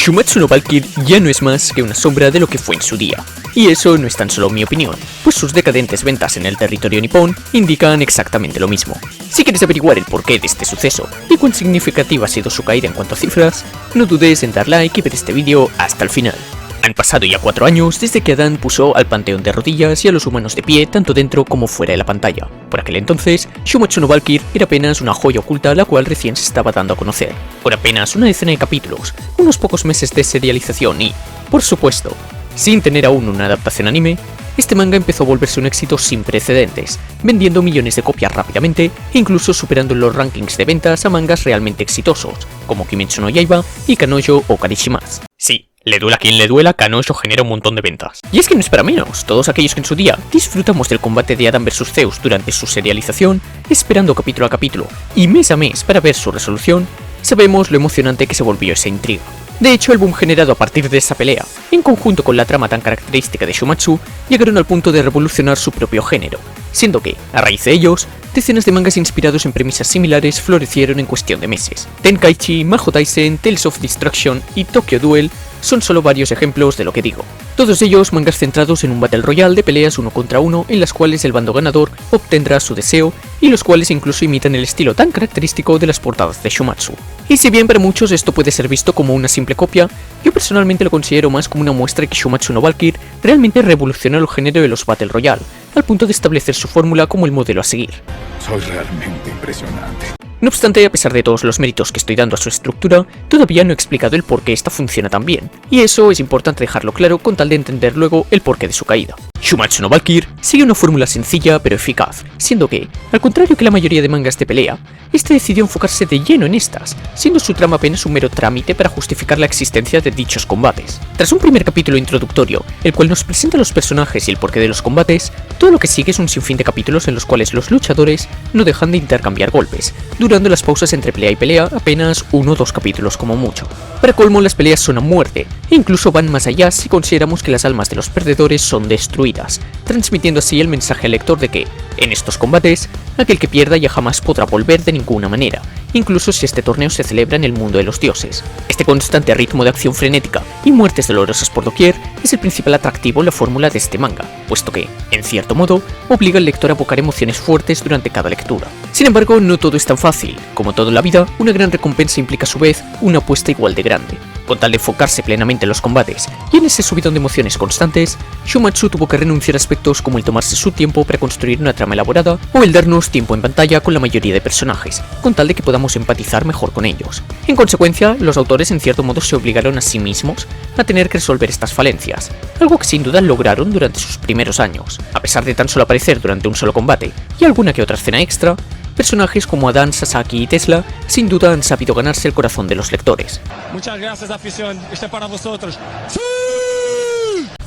Shumatsu no Valkyrie ya no es más que una sombra de lo que fue en su día. Y eso no es tan solo mi opinión, pues sus decadentes ventas en el territorio nipón indican exactamente lo mismo. Si quieres averiguar el porqué de este suceso y cuán significativa ha sido su caída en cuanto a cifras, no dudes en dar like y ver este vídeo hasta el final. Han pasado ya 4 años desde que Adán puso al panteón de rodillas y a los humanos de pie tanto dentro como fuera de la pantalla. Por aquel entonces, Shumatsu no Valkyrie era apenas una joya oculta la cual recién se estaba dando a conocer. Por apenas una decena de capítulos, unos pocos meses de serialización y, por supuesto, sin tener aún una adaptación anime, este manga empezó a volverse un éxito sin precedentes, vendiendo millones de copias rápidamente e incluso superando en los rankings de ventas a mangas realmente exitosos, como Kimetsu no Yaiba y Kanojo o Karishimasu. Sí, le duela a quien le duela, Kanojo genera un montón de ventas. Y es que no es para menos, todos aquellos que en su día disfrutamos del combate de Adam vs Zeus durante su serialización, esperando capítulo a capítulo y mes a mes para ver su resolución, sabemos lo emocionante que se volvió esa intriga. De hecho, el boom generado a partir de esa pelea, en conjunto con la trama tan característica de Shumatsu, llegaron al punto de revolucionar su propio género, siendo que, a raíz de ellos, decenas de mangas inspirados en premisas similares florecieron en cuestión de meses. Tenkaichi, Mahou Taisen, Tales of Destruction y Tokyo Duel son solo varios ejemplos de lo que digo. Todos ellos mangas centrados en un Battle Royale de peleas uno contra uno en las cuales el bando ganador obtendrá su deseo y los cuales incluso imitan el estilo tan característico de las portadas de Shumatsu. Y si bien para muchos esto puede ser visto como una simple copia, yo personalmente lo considero más como una muestra de que Shumatsu no Valkyrie realmente revolucionó el género de los Battle Royale, al punto de establecer su fórmula como el modelo a seguir. Soy realmente impresionante. No obstante, a pesar de todos los méritos que estoy dando a su estructura, todavía no he explicado el por qué esta funciona tan bien, y eso es importante dejarlo claro con tal de entender luego el porqué de su caída. Shumatsu no Valkyrie sigue una fórmula sencilla pero eficaz, siendo que, al contrario que la mayoría de mangas de pelea, este decidió enfocarse de lleno en estas, siendo su trama apenas un mero trámite para justificar la existencia de dichos combates. Tras un primer capítulo introductorio, el cual nos presenta los personajes y el porqué de los combates, todo lo que sigue es un sinfín de capítulos en los cuales los luchadores no dejan de intercambiar golpes, durando las pausas entre pelea y pelea apenas 1 o 2 capítulos como mucho. Para colmo, las peleas son a muerte, e incluso van más allá si consideramos que las almas de los perdedores son destruidas, transmitiendo así el mensaje al lector de que, en estos combates, aquel que pierda ya jamás podrá volver de ninguna manera, incluso si este torneo se celebra en el mundo de los dioses. Este constante ritmo de acción frenética y muertes dolorosas por doquier es el principal atractivo en la fórmula de este manga, puesto que, en cierto modo, obliga al lector a evocar emociones fuertes durante cada lectura. Sin embargo, no todo es tan fácil. Como todo en la vida, una gran recompensa implica a su vez una apuesta igual de grande. Con tal de enfocarse plenamente en los combates y en ese subidón de emociones constantes, Shumatsu tuvo que renunciar a aspectos como el tomarse su tiempo para construir una trama elaborada o el darnos tiempo en pantalla con la mayoría de personajes, con tal de que podamos empatizar mejor con ellos. En consecuencia, los autores en cierto modo se obligaron a sí mismos a tener que resolver estas falencias, algo que sin duda lograron durante sus primeros años. A pesar de tan solo aparecer durante un solo combate y alguna que otra escena extra, personajes como Adán, Sasaki y Tesla sin duda han sabido ganarse el corazón de los lectores. Muchas gracias, afición. Este para vosotros. ¡Sí!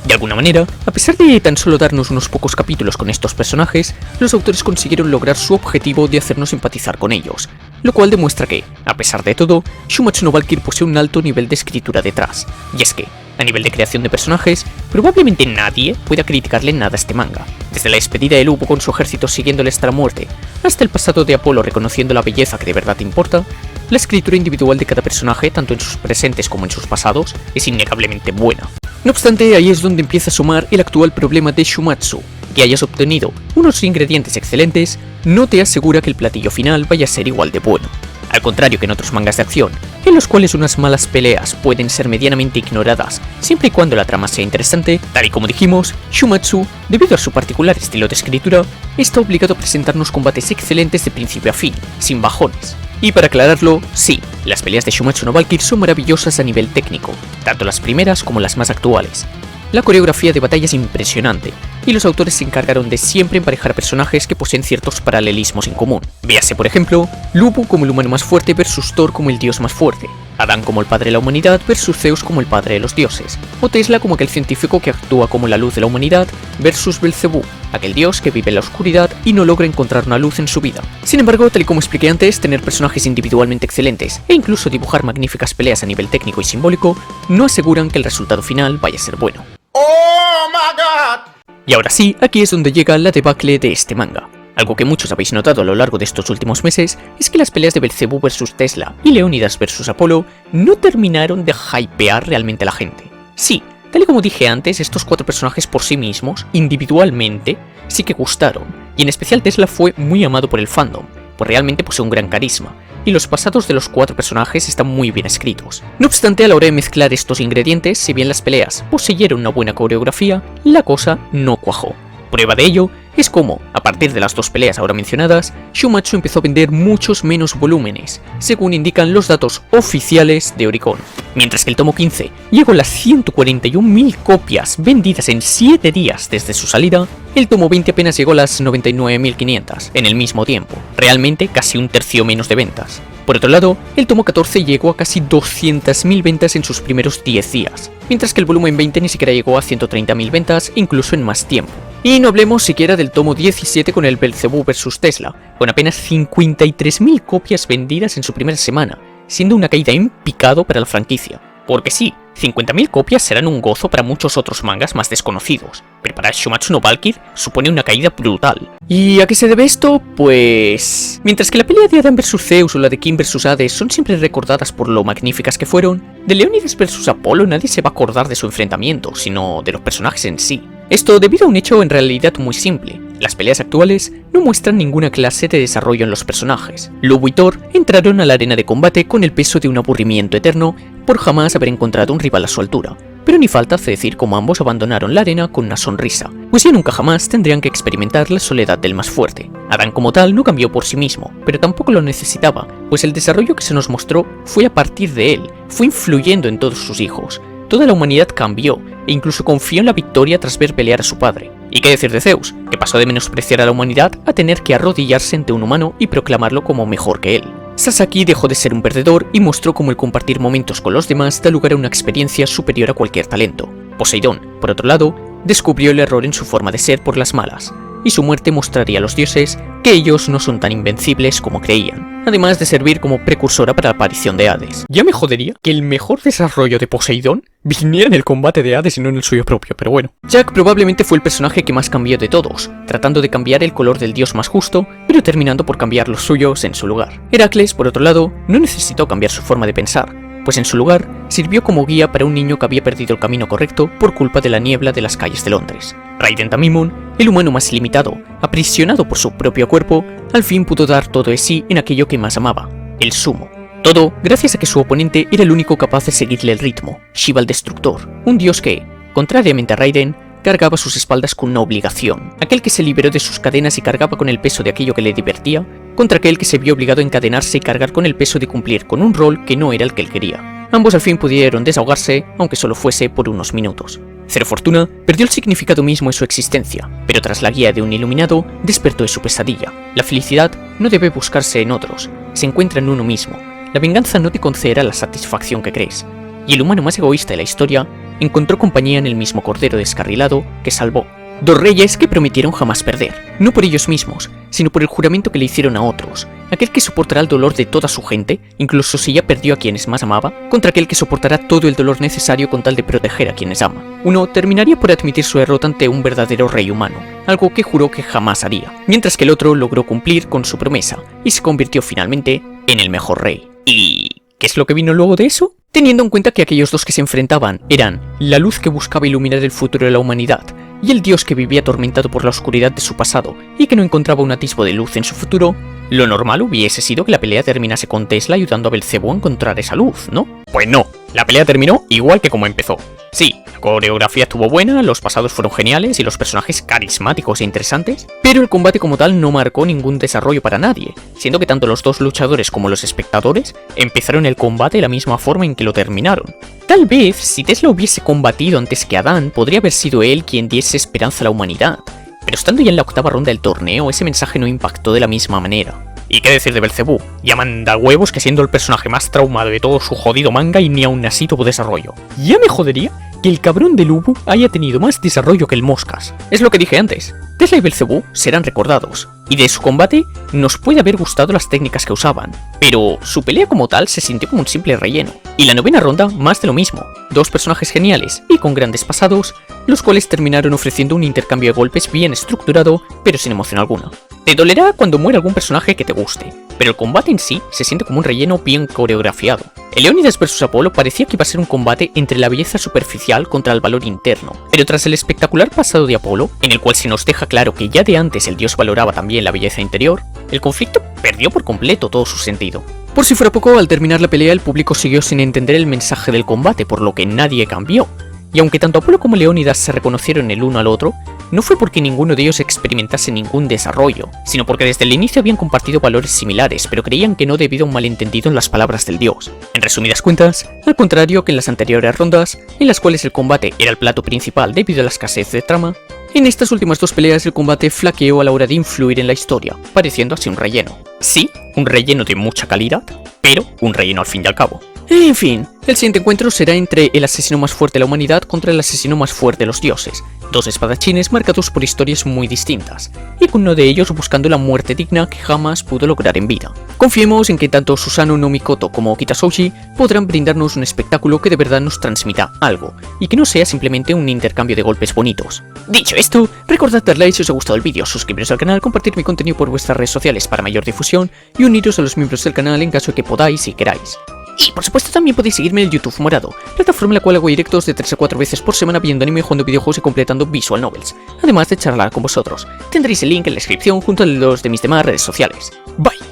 De alguna manera, a pesar de tan solo darnos unos pocos capítulos con estos personajes, los autores consiguieron lograr su objetivo de hacernos empatizar con ellos, lo cual demuestra que, a pesar de todo, Shumatsu no Valkyrie posee un alto nivel de escritura detrás. Y es que, a nivel de creación de personajes, probablemente nadie pueda criticarle nada a este manga. Desde la despedida de Lupo con su ejército siguiéndole hasta la muerte, hasta el pasado de Apolo reconociendo la belleza que de verdad importa, la escritura individual de cada personaje, tanto en sus presentes como en sus pasados, es innegablemente buena. No obstante, ahí es donde empieza a sumar el actual problema de Shumatsu. Que hayas obtenido unos ingredientes excelentes no te asegura que el platillo final vaya a ser igual de bueno. Al contrario que en otros mangas de acción, en los cuales unas malas peleas pueden ser medianamente ignoradas siempre y cuando la trama sea interesante, tal y como dijimos, Shumatsu, debido a su particular estilo de escritura, está obligado a presentarnos combates excelentes de principio a fin, sin bajones. Y para aclararlo, sí, las peleas de Shumatsu no Valkyrie son maravillosas a nivel técnico, tanto las primeras como las más actuales. La coreografía de batalla es impresionante, y los autores se encargaron de siempre emparejar personajes que poseen ciertos paralelismos en común. Véase por ejemplo, Lupo como el humano más fuerte versus Thor como el dios más fuerte, Adán como el padre de la humanidad versus Zeus como el padre de los dioses, o Tesla como aquel científico que actúa como la luz de la humanidad versus Belcebú, aquel dios que vive en la oscuridad y no logra encontrar una luz en su vida. Sin embargo, tal y como expliqué antes, tener personajes individualmente excelentes e incluso dibujar magníficas peleas a nivel técnico y simbólico no aseguran que el resultado final vaya a ser bueno. ¡Oh, my God! Y ahora sí, aquí es donde llega la debacle de este manga. Algo que muchos habéis notado a lo largo de estos últimos meses es que las peleas de Belcebú vs Tesla y Leónidas vs Apolo no terminaron de hypear realmente a la gente. Sí, tal y como dije antes, estos 4 personajes por sí mismos, individualmente, sí que gustaron, y en especial Tesla fue muy amado por el fandom, pues realmente posee un gran carisma, y los pasados de los 4 personajes están muy bien escritos. No obstante, a la hora de mezclar estos ingredientes, si bien las peleas poseyeron una buena coreografía, la cosa no cuajó. Prueba de ello es como, a partir de las 2 peleas ahora mencionadas, Shumatsu empezó a vender muchos menos volúmenes, según indican los datos oficiales de Oricon. Mientras que el tomo 15 llegó a las 141.000 copias vendidas en 7 días desde su salida, el tomo 20 apenas llegó a las 99.500 en el mismo tiempo, realmente casi un tercio menos de ventas. Por otro lado, el tomo 14 llegó a casi 200.000 ventas en sus primeros 10 días, mientras que el volumen 20 ni siquiera llegó a 130.000 ventas, incluso en más tiempo. Y no hablemos siquiera del tomo 17 con el Belcebú vs Tesla, con apenas 53.000 copias vendidas en su primera semana, siendo una caída en picado para la franquicia. Porque sí, 50.000 copias serán un gozo para muchos otros mangas más desconocidos, pero para Shumatsu no Valkyrie supone una caída brutal. ¿Y a qué se debe esto? Pues... mientras que la pelea de Adán vs Zeus o la de Kim vs Hades son siempre recordadas por lo magníficas que fueron, de Leónidas vs Apolo nadie se va a acordar de su enfrentamiento, sino de los personajes en sí. Esto debido a un hecho en realidad muy simple. Las peleas actuales no muestran ninguna clase de desarrollo en los personajes. Lobo y Thor entraron a la arena de combate con el peso de un aburrimiento eterno por jamás haber encontrado un rival a su altura. Pero ni falta hace decir cómo ambos abandonaron la arena con una sonrisa, pues ya nunca jamás tendrían que experimentar la soledad del más fuerte. Adán como tal no cambió por sí mismo, pero tampoco lo necesitaba, pues el desarrollo que se nos mostró fue a partir de él, fue influyendo en todos sus hijos. Toda la humanidad cambió, e incluso confió en la victoria tras ver pelear a su padre. ¿Y qué decir de Zeus, que pasó de menospreciar a la humanidad a tener que arrodillarse ante un humano y proclamarlo como mejor que él? Sasaki dejó de ser un perdedor y mostró cómo el compartir momentos con los demás da lugar a una experiencia superior a cualquier talento. Poseidón, por otro lado, descubrió el error en su forma de ser por las malas, y su muerte mostraría a los dioses que ellos no son tan invencibles como creían, además de servir como precursora para la aparición de Hades. Ya me jodería que el mejor desarrollo de Poseidón viniera en el combate de Hades y no en el suyo propio, pero bueno. Jack probablemente fue el personaje que más cambió de todos, tratando de cambiar el color del dios más justo, pero terminando por cambiar los suyos en su lugar. Heracles, por otro lado, no necesitó cambiar su forma de pensar, pues en su lugar sirvió como guía para un niño que había perdido el camino correcto por culpa de la niebla de las calles de Londres. Raiden Tamimon, el humano más limitado, aprisionado por su propio cuerpo, al fin pudo dar todo de sí en aquello que más amaba, el sumo. Todo gracias a que su oponente era el único capaz de seguirle el ritmo, Shiva el Destructor, un dios que, contrariamente a Raiden, cargaba sus espaldas con una obligación, aquel que se liberó de sus cadenas y cargaba con el peso de aquello que le divertía, contra aquel que se vio obligado a encadenarse y cargar con el peso de cumplir con un rol que no era el que él quería. Ambos al fin pudieron desahogarse, aunque solo fuese por unos minutos. Cero Fortuna perdió el significado mismo en su existencia, pero tras la guía de un iluminado, despertó de su pesadilla. La felicidad no debe buscarse en otros, se encuentra en uno mismo. La venganza no te concederá la satisfacción que crees. Y el humano más egoísta de la historia encontró compañía en el mismo cordero descarrilado que salvó. Dos reyes que prometieron jamás perder, no por ellos mismos, sino por el juramento que le hicieron a otros, aquel que soportará el dolor de toda su gente, incluso si ya perdió a quienes más amaba, contra aquel que soportará todo el dolor necesario con tal de proteger a quienes ama. Uno terminaría por admitir su derrota ante un verdadero rey humano, algo que juró que jamás haría, mientras que el otro logró cumplir con su promesa, y se convirtió finalmente en el mejor rey. ¿Y qué es lo que vino luego de eso? Teniendo en cuenta que aquellos dos que se enfrentaban eran la luz que buscaba iluminar el futuro de la humanidad, y el dios que vivía atormentado por la oscuridad de su pasado y que no encontraba un atisbo de luz en su futuro, lo normal hubiese sido que la pelea terminase con Tesla ayudando a Belcebú a encontrar esa luz, ¿no? Pues no, la pelea terminó igual que como empezó. Sí, la coreografía estuvo buena, los pasados fueron geniales y los personajes carismáticos e interesantes, pero el combate como tal no marcó ningún desarrollo para nadie, siendo que tanto los dos luchadores como los espectadores empezaron el combate de la misma forma en que lo terminaron. Tal vez, si Tesla hubiese combatido antes que Adán, podría haber sido él quien diese esperanza a la humanidad, pero estando ya en la octava ronda del torneo, ese mensaje no impactó de la misma manera. ¿Y qué decir de Belcebú? Ya manda huevos que siendo el personaje más traumado de todo su jodido manga y ni aún así tuvo desarrollo. Ya me jodería que el cabrón de Lubu haya tenido más desarrollo que el Moscas. Es lo que dije antes, Tesla y Belcebú serán recordados, y de su combate nos puede haber gustado las técnicas que usaban, pero su pelea como tal se sintió como un simple relleno. Y la novena ronda, más de lo mismo, dos personajes geniales y con grandes pasados, los cuales terminaron ofreciendo un intercambio de golpes bien estructurado, pero sin emoción alguna. Te dolerá cuando muere algún personaje que te guste, pero el combate en sí se siente como un relleno bien coreografiado. El Leónidas vs Apolo parecía que iba a ser un combate entre la belleza superficial contra el valor interno, pero tras el espectacular pasado de Apolo, en el cual se nos deja claro que ya de antes el dios valoraba también la belleza interior, el conflicto perdió por completo todo su sentido. Por si fuera poco, al terminar la pelea el público siguió sin entender el mensaje del combate, por lo que nadie cambió. Y aunque tanto Apolo como Leónidas se reconocieron el uno al otro, no fue porque ninguno de ellos experimentase ningún desarrollo, sino porque desde el inicio habían compartido valores similares, pero creían que no debido a un malentendido en las palabras del dios. En resumidas cuentas, al contrario que en las anteriores rondas, en las cuales el combate era el plato principal debido a la escasez de trama, en estas últimas dos peleas el combate flaqueó a la hora de influir en la historia, pareciendo así un relleno. Sí, un relleno de mucha calidad, pero un relleno al fin y al cabo. En fin, el siguiente encuentro será entre el asesino más fuerte de la humanidad contra el asesino más fuerte de los dioses, dos espadachines marcados por historias muy distintas, y con uno de ellos buscando la muerte digna que jamás pudo lograr en vida. Confiemos en que tanto Susanoo no Mikoto como Okita Soushi podrán brindarnos un espectáculo que de verdad nos transmita algo, y que no sea simplemente un intercambio de golpes bonitos. Dicho esto, recordad dar like si os ha gustado el vídeo, suscribiros al canal, compartir mi contenido por vuestras redes sociales para mayor difusión, y uniros a los miembros del canal en caso de que podáis y queráis. Y por supuesto también podéis seguirme en el YouTube Morado, plataforma en la cual hago directos de 3 a 4 veces por semana viendo anime, jugando videojuegos y completando visual novels, además de charlar con vosotros. Tendréis el link en la descripción junto a los de mis demás redes sociales. Bye.